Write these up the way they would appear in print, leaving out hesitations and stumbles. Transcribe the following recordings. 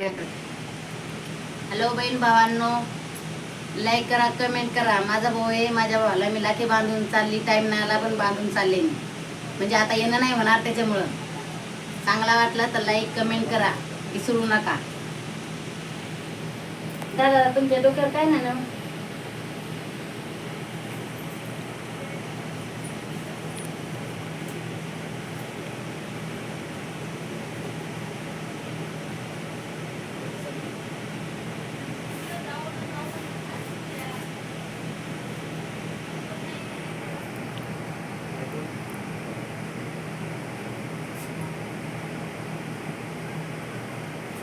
Hello बहीण भावांनो, like करा, कमेंट करा. माझा भाऊ आहे, माझ्या भावाला मी लाठी बांधून चालली, टाईम नाही आला पण बांधून चालले मी. म्हणजे आता येणं नाही होणार त्याच्यामुळं. चांगला वाटला तर लाईक कमेंट करा, विसरू नका. दादा तुमच्या डोक्यावर काय नाही ना?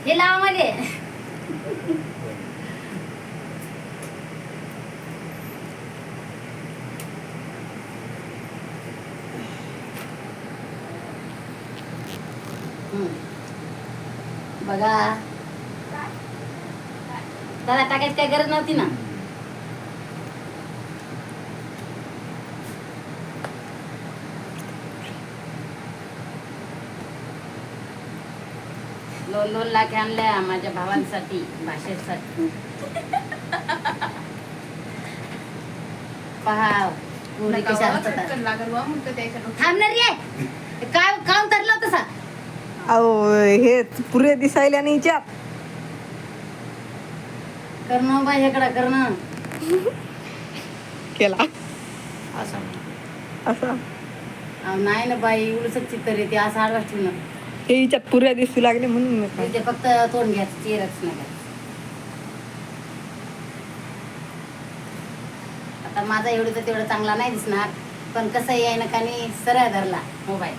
हे लावा मध्ये. बघा दादा, टाकायची काय गरज नव्हती ना. दोन लाख आणल्या माझ्या भावांसाठी, भाषेसाठी. पहा पुरी कशा हसतात. थांबणार रे, काय काम ठरलं तसा. अहो हे पुरे दिसायला नाही हिच्यात. करणं बाई हेकडा करणं केला असं. असा अहो नाही ना बाई, उलसच चित्तर येते असं आडवास ठेवणं. हे हिच्यात पुऱ्या दिसू लागले म्हणून मी काय. ते फक्त तोंड घ्यायचं, चेहराच नाही घ्यायचं. आता माझा एवढं तर तेवढं चांगला नाही दिसणार, पण कसं आहे ना कानी सरळ धरला मोबाईल.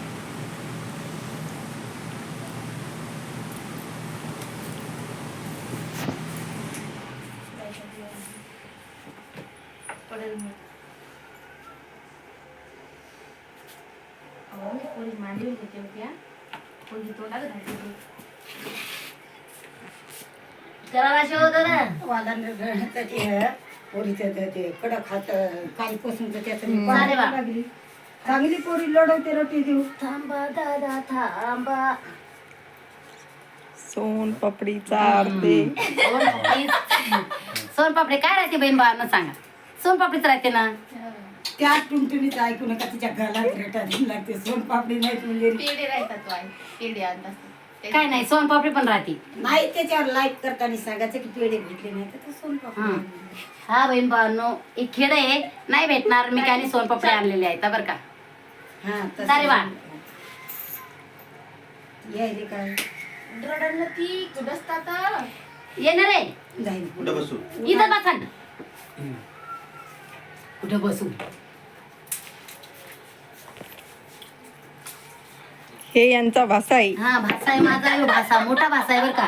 करावा शोध ना. कडक हात कालपासून अरे वा. चांगली पोरी लढवते रोटी देऊ. थांबा दादा थांबा. सोन पापडी चारते. सोनपापडी काय राहते बहीण भावांना सांगा. सोनपापडीच राहते ना. त्या टुणटुणीचं ऐकू नका, तिच्या घरात रेटा देऊन लागते. सोनपापडी नाही म्हणजे काय नाही, सोनपापडी पण राहते. नाही, त्याच्यावर लाईक करताना सांगायचं की पेढे भेटले नाही तर सोनपापडी. हा बहीण भावांनो, एक खेड आहे, नाही भेटणार. मी काय नाही, सोनपापडी आणलेली आहे बरं का. हा अरे वा. यायले काय येणार आहे जाईल इथं बसा ना. कुठं बसू. हे यांचा भाषा आहे. हा भाषा आहे माझा, ह्यो भाषा मोठा भाषा आहे बरं का.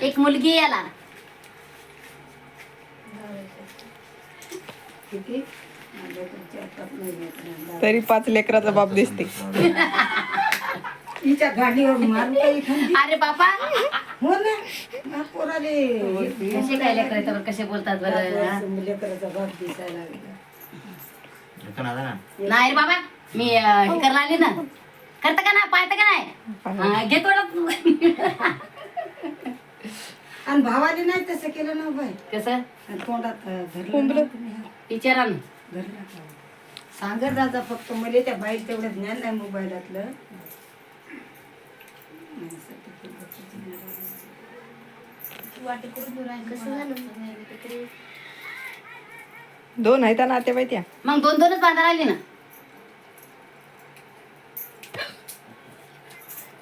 एक मुलगी आहे याला. किती तरी 5 लेकराचा बाप दिसते. तिच्या गाडीवर मारून काही खाली. अरे बाबा, हो ना, पोराले कसे काय लेकर आहेत बरं, कसे बोलतात बरं. लेकराचा बाप दिसायला लागला. नाही रे बाबा, मी हे करायला आली ना. करता का नाही, पाहता का नाही. हा, घे थोडं. आणि भावाने नाही तसं केलं ना बाई. कसं आणि तोंडात कोंबलं. धरलं तुम्ही. विचारा ना. धरलं का? सांगत जायचं फक्त, मला त्या बाईक तेवढं ज्ञान नाही मोबाईलातलं. दोन आहेत नातेवाई त्या. मग दोन दोनच बांधायला आली ना.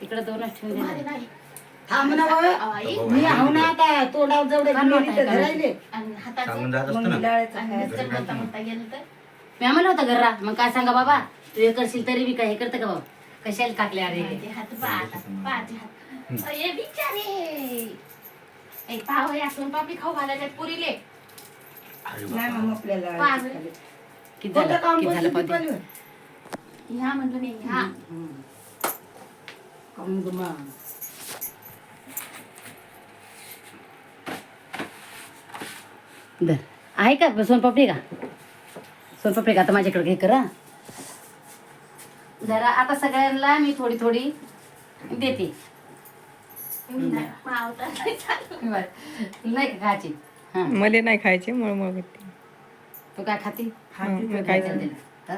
इकडे दोनच ठेवले. थांब ना बाबा, मी आहो ना आता तोंडावर जेवढं गेली तर धरायले. मग लाळायचं खायचं. मी आम्हाला होता घररा. मग काय सांगा बाबा, तू हे करशील तरी बी काय हे करतं का बाबा. कशाला टाकले अरे. नाही मग आपल्याला किती कोणतं झालं काम किती झालं बसली पाहते. दीपाली? काम गुमा. धर. आहे का सोनपापडी का. सोनपापडी का आता माझ्याकडे हे करा जरा. आता सगळ्यांना मी थोडी थोडी देते. बरं. नाही का खायची हा मला नाही खायचे मळमळ करते. तू काय खाती मी काय खाते. हा?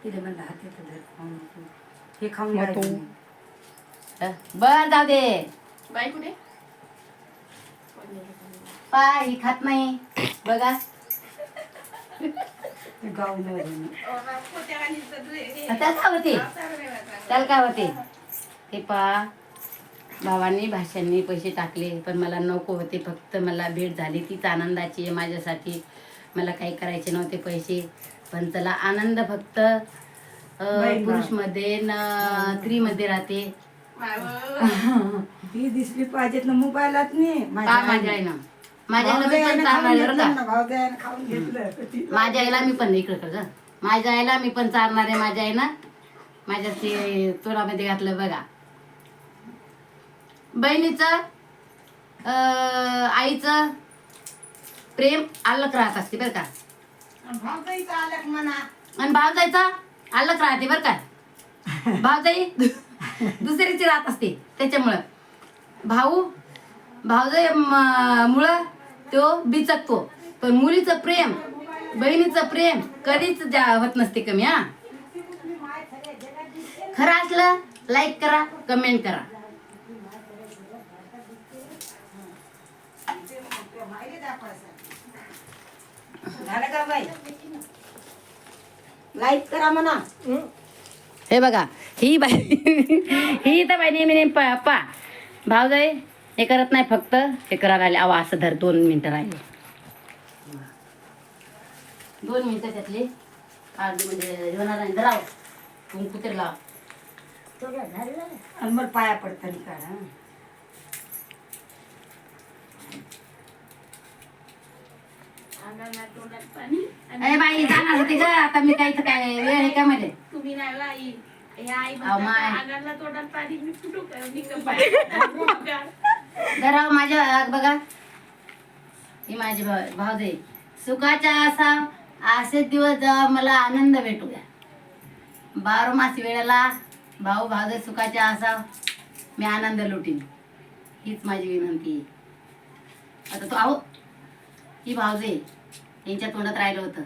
तिथे म्हणलं हात येतं धर, खाऊन तू. हे खाऊन मग तू- जायचं. हा? बर जाऊ दे पाय ही खात नाही बघा ते गाऊन वरून. त्याला काय होते त्याला काय होते हे पा भावांनी भाषांनी पैसे टाकले पण मला नको होते फक्त मला भेट झाली तीच आनंदाची आहे माझ्यासाठी मला काही करायचे नव्हते पैसे पण त्याला आनंद फक्त पुरुषमध्ये न स्त्रीमध्ये राहते ती दिसली पाहिजेत ना मोबाईलात नाही काय माझ्या आईनं माझ्या आईला मी पण चालणार बरं का भावजाईनं खाऊन घेतलं. माझ्या आईला मी पण इकडं कर गं. माझ्या आईला मी पण चालणार आहे माझ्या आईनं माझ्या ते चोरामध्ये घातलं बघा बहिणीचं आईचं प्रेम अलग राहत असते बरं का भावजाईचं आलं म्हणा. आणि भावजाईचा अलग राहते बरं का भावजाई दुसरीची राहत असते त्याच्यामुळं भावजाई मुळं तो बिचकतो पण मुलीचं प्रेम बहिणीचं प्रेम कधीच होत नसते कमी हा खरं असलं लाईक करा कमेंट करा झालं का बाई लाईक करा म्हणा. हे बघा ही बाई ही तर बाई नेहमी नेहमी पा भावजाई हे करत नाही फक्त हे करायला आले आवा असं धर 2 मिनिटं राहिले 2 मिनिटं त्यातली अर्धी म्हणजे होणार नाही धराव कुंकू तर लाव आणि मग पाया पडताना काढा. अरे बाई जाणार होती ग आता मी काही तर काय वेळ आहे का मध्ये तुम्ही नाही आई आई अहो, माय. अंगाला तोंडात पाणी मी फुटू धराव माझ्या बघा ही माझी भावजाई सुखाचा असा असेच दिवस जेव्हा मला आनंद भेटू द्या 12 मास वेळेला भाऊ भावजाई सुखाचा असा मी आनंद लुटीन हीच माझी विनंती आहे आता तो आहो ही भावजाई यांच्या तोंडात राहिलं होतं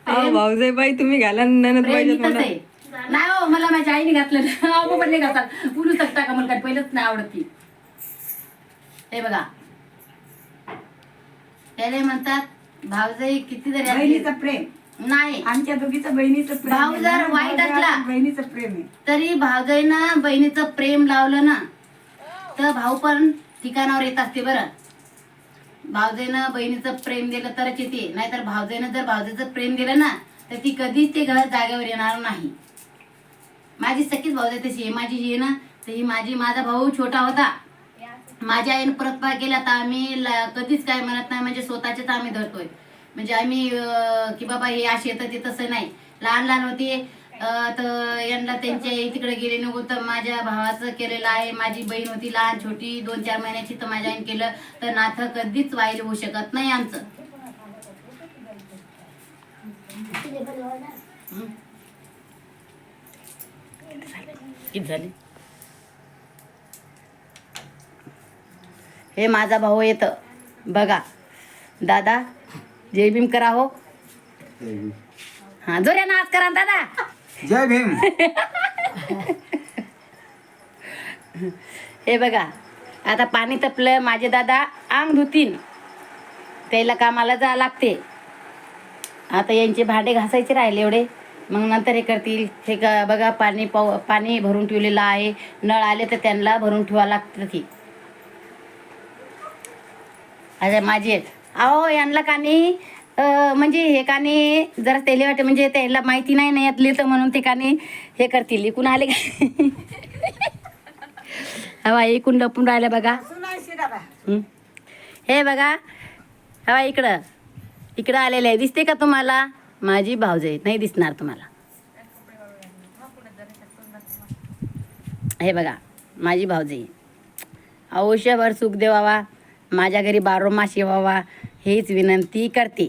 हा भाऊजाई बाई तुम्ही घाला ननद प्रेम पाहिजे इथंच आहे. नाही हो मला माझ्या आईने घातलं अहो पण नाही घातलं बोलू शकता का मला काय पहिलंच नाही आवडत ती हे बघा त्याला म्हणतात भावजाई किती जरी असली- बहिणीचं प्रेम नाही आमच्या दोघीचं बहिणीचं प्रेम भाऊ आहे जर ना. वाईट भाऊ असला- जर बहिणीचं प्रेम आहे. तरी भावजाईनं बहिणीचं प्रेम लावलं ना तर भाऊ पण ठिकाणावर येत असते बरं भावजाईनं बहिणीचं प्रेम दिलं तरच येते नाहीतर भावजाईनं जर भावजाईचं प्रेम दिलं ना तर ती कधीच ते घर जागेवर येणार नाही माझी सखीच भावजाई तशी आहे माझी जी आहे ना तर ही माझा भाऊ छोटा होता माझ्या आईनं परतपार केला तर आम्ही कधीच काय म्हणत नाही म्हणजे स्वतःचेच आम्ही धरतोय म्हणजे आम्ही की बाबा हे असे येतं ते तसं नाही लहान होते तर यांना त्यांच्या तिकडे गेले नको तर माझ्या भावाचं केलेलं आहे माझी बहीण होती लहान छोटी 2-4 महिन्याची तर माझ्या आईने केलं तर नातं कधीच वाईट होऊ शकत नाही आमचं किती झाले हे माझा भाऊ येतं बघा दादा जय भीम करा हो हा जोऱ्या नाच करा ना दादा जय भीम हे बघा आता पाणी तपलं माझे दादा अंग धुतीन त्याला कामाला जा लागते आता यांचे भांडे घासायचे राहिले एवढे मग नंतर हे करतील हे बघा पाणी भरून ठेवलेलं आहे नळ आले तर त्यांना भरून ठेवा लागतं ती अच्छा माझी आहेत अहो यांना कानी म्हणजे हे कानी जरा तेले वाटे म्हणजे त्याला माहिती नाही ना यातली तर म्हणून ते कानी हे करतील इकून आले का हवा इकून लपून राहिलं बघा सुनाय शिराबा. हे बघा हवा इकडं आलेलं आहे दिसते का तुम्हाला माझी भावजाई नाही दिसणार तुम्हाला हे बघा माझी भावजाई आयुष्यभर सुख देवावा माझ्या घरी 12 मास येवावा हीच विनंती करते